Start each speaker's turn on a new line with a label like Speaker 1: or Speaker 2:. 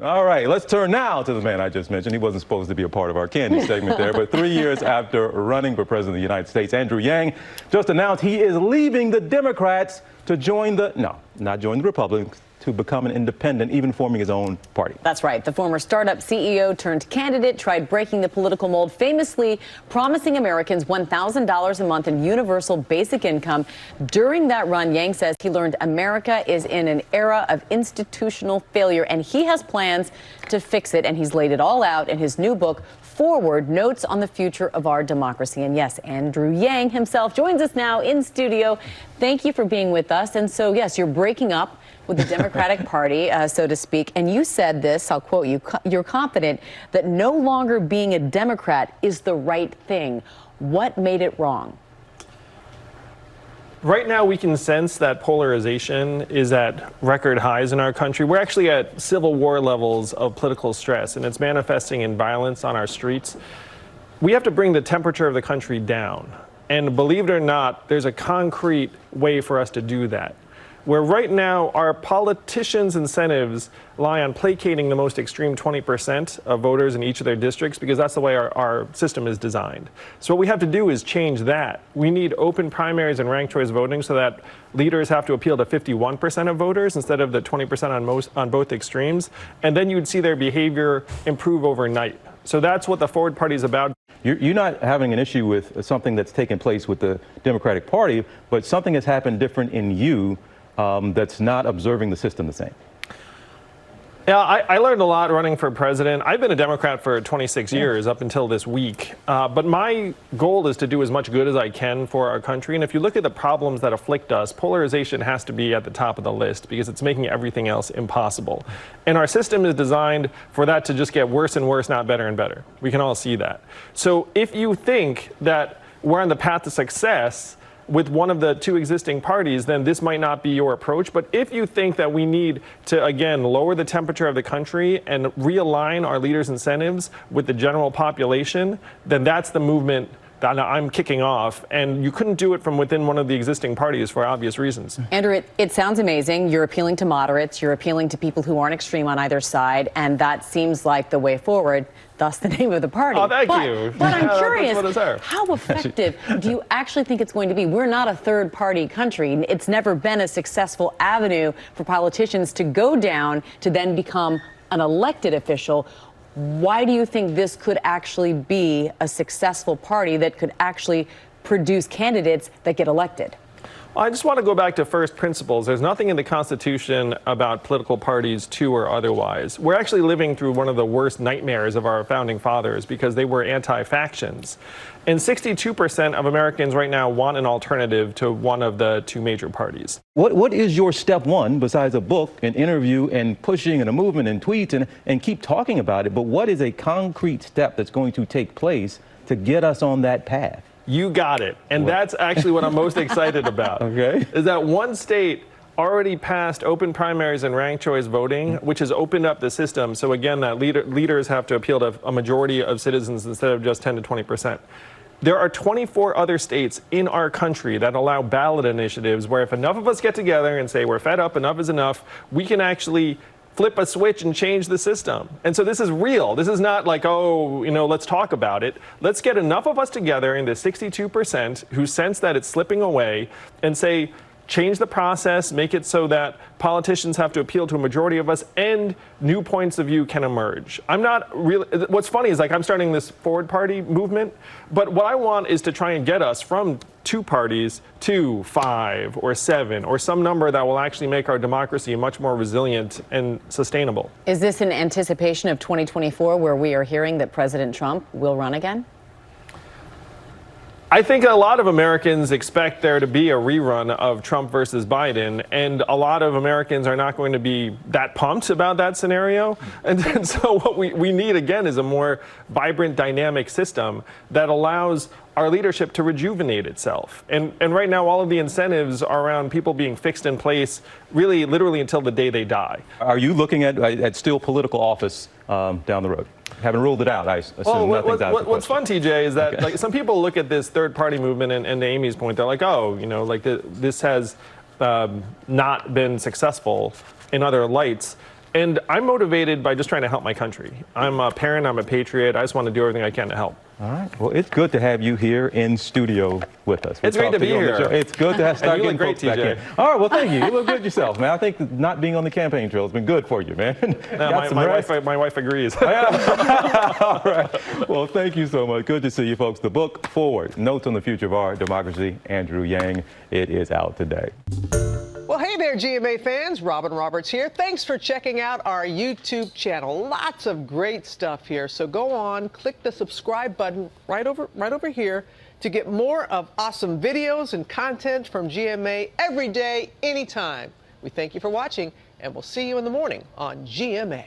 Speaker 1: All right, let's turn now to the man I just mentioned. He wasn't supposed to be a part of our candy segment there, but 3 years after running for president of the United States, Andrew Yang just announced he is leaving the Democrats to join not join the Republicans, to become an independent, even forming his own party.
Speaker 2: That's right. The former startup CEO turned candidate tried breaking the political mold, famously promising Americans $1,000 a month in universal basic income. During that run, Yang says he learned America is in an era of institutional failure, and he has plans to fix it. And he's laid it all out in his new book, Forward: Notes on the Future of Our Democracy. And yes, Andrew Yang himself joins us now in studio. Thank you for being with us. And so, yes, you're breaking up with the Democratic Party, so to speak. And you said this, I'll quote you, you're confident that no longer being a Democrat is the right thing. What made it wrong?
Speaker 3: Right now, we can sense that polarization is at record highs in our country. We're actually at civil war levels of political stress, and it's manifesting in violence on our streets. We have to bring the temperature of the country down. And believe it or not, there's a concrete way for us to do that. Where right now our politicians' incentives lie on placating the most extreme 20% of voters in each of their districts, because that's the way our system is designed. So what we have to do is change that. We need open primaries and ranked choice voting so that leaders have to appeal to 51% of voters instead of the 20% on both extremes. And then you'd see their behavior improve overnight. So that's what the Forward Party is about.
Speaker 1: You're not having an issue with something that's taken place with the Democratic Party, but something has happened different in you that's not observing the system the same.
Speaker 3: Yeah, I learned a lot running for president. I've been a Democrat for 26 years up until this week. But my goal is to do as much good as I can for our country. And if you look at the problems that afflict us, polarization has to be at the top of the list because it's making everything else impossible. And our system is designed for that to just get worse and worse, not better and better. We can all see that. So if you think that we're on the path to success with one of the two existing parties, then this might not be your approach. But if you think that we need to, again, lower the temperature of the country and realign our leaders' incentives with the general population, then that's the movement that I'm kicking off. And you couldn't do it from within one of the existing parties for obvious reasons.
Speaker 2: Andrew, it sounds amazing. You're appealing to moderates. You're appealing to people who aren't extreme on either side. And that seems like the way forward. Thus the name of the party.
Speaker 3: Oh, thank you.
Speaker 2: But I'm curious, how effective do you actually think it's going to be? We're not a third-party country. It's never been a successful avenue for politicians to go down to then become an elected official. Why do you think this could actually be a successful party that could actually produce candidates that get elected?
Speaker 3: I just want to go back to first principles. There's nothing in the Constitution about political parties, to or otherwise. We're actually living through one of the worst nightmares of our founding fathers because they were anti-factions. And 62% of Americans right now want an alternative to one of the two major parties.
Speaker 1: What is your step one, besides a book, an interview, and pushing and a movement and tweets and keep talking about it? But what is a concrete step that's going to take place to get us on that path?
Speaker 3: You got it. And that's actually what I'm most excited about.
Speaker 1: Okay.
Speaker 3: Is that one state already passed open primaries and ranked choice voting, which has opened up the system. So again, that leaders have to appeal to a majority of citizens instead of just 10 to 20%. There are 24 other states in our country that allow ballot initiatives where if enough of us get together and say we're fed up, enough is enough, we can actually flip a switch and change the system. And so this is real. This is not like, oh, let's talk about it. Let's get enough of us together in the 62% who sense that it's slipping away and say, change the process, make it so that politicians have to appeal to a majority of us and new points of view can emerge. I'm not really, what's funny is I'm starting this Forward Party movement, but what I want is to try and get us from 2 parties to 5 or 7 or some number that will actually make our democracy much more resilient and sustainable.
Speaker 2: Is this in anticipation of 2024 where we are hearing that President Trump will run again?
Speaker 3: I think a lot of Americans expect there to be a rerun of Trump versus Biden, and a lot of Americans are not going to be that pumped about that scenario. And so what we need, again, is a more vibrant, dynamic system that allows our leadership to rejuvenate itself. And right now, all of the incentives are around people being fixed in place, really, literally until the day they die.
Speaker 1: Are you looking at still political office down the road? Haven't ruled it out, I assume. Nothing's out of the question.
Speaker 3: What's fun, TJ, is that some people look at this third-party movement, and to Amy's point, they're like, oh, this has not been successful in other lights. And I'm motivated by just trying to help my country. I'm a parent, I'm a patriot. I just want to do everything I can to help.
Speaker 1: All right. Well, it's good to have you here in studio with us.
Speaker 3: It's great to be here.
Speaker 1: It's good to start
Speaker 3: you
Speaker 1: getting
Speaker 3: look great,
Speaker 1: folks back
Speaker 3: TJ.
Speaker 1: in. All right. Well, thank you. You look good yourself, man. I think not being on the campaign trail has been good for you, man.
Speaker 3: No, my wife agrees.
Speaker 1: All right. Well, thank you so much. Good to see you, folks. The book, Forward, Notes on the Future of Our Democracy, Andrew Yang. It is out today.
Speaker 4: Well, hey there, GMA fans. Robin Roberts here. Thanks for checking out our YouTube channel. Lots of great stuff here. So go on, click the subscribe button right over here to get more of awesome videos and content from GMA every day, anytime. We thank you for watching, and we'll see you in the morning on GMA.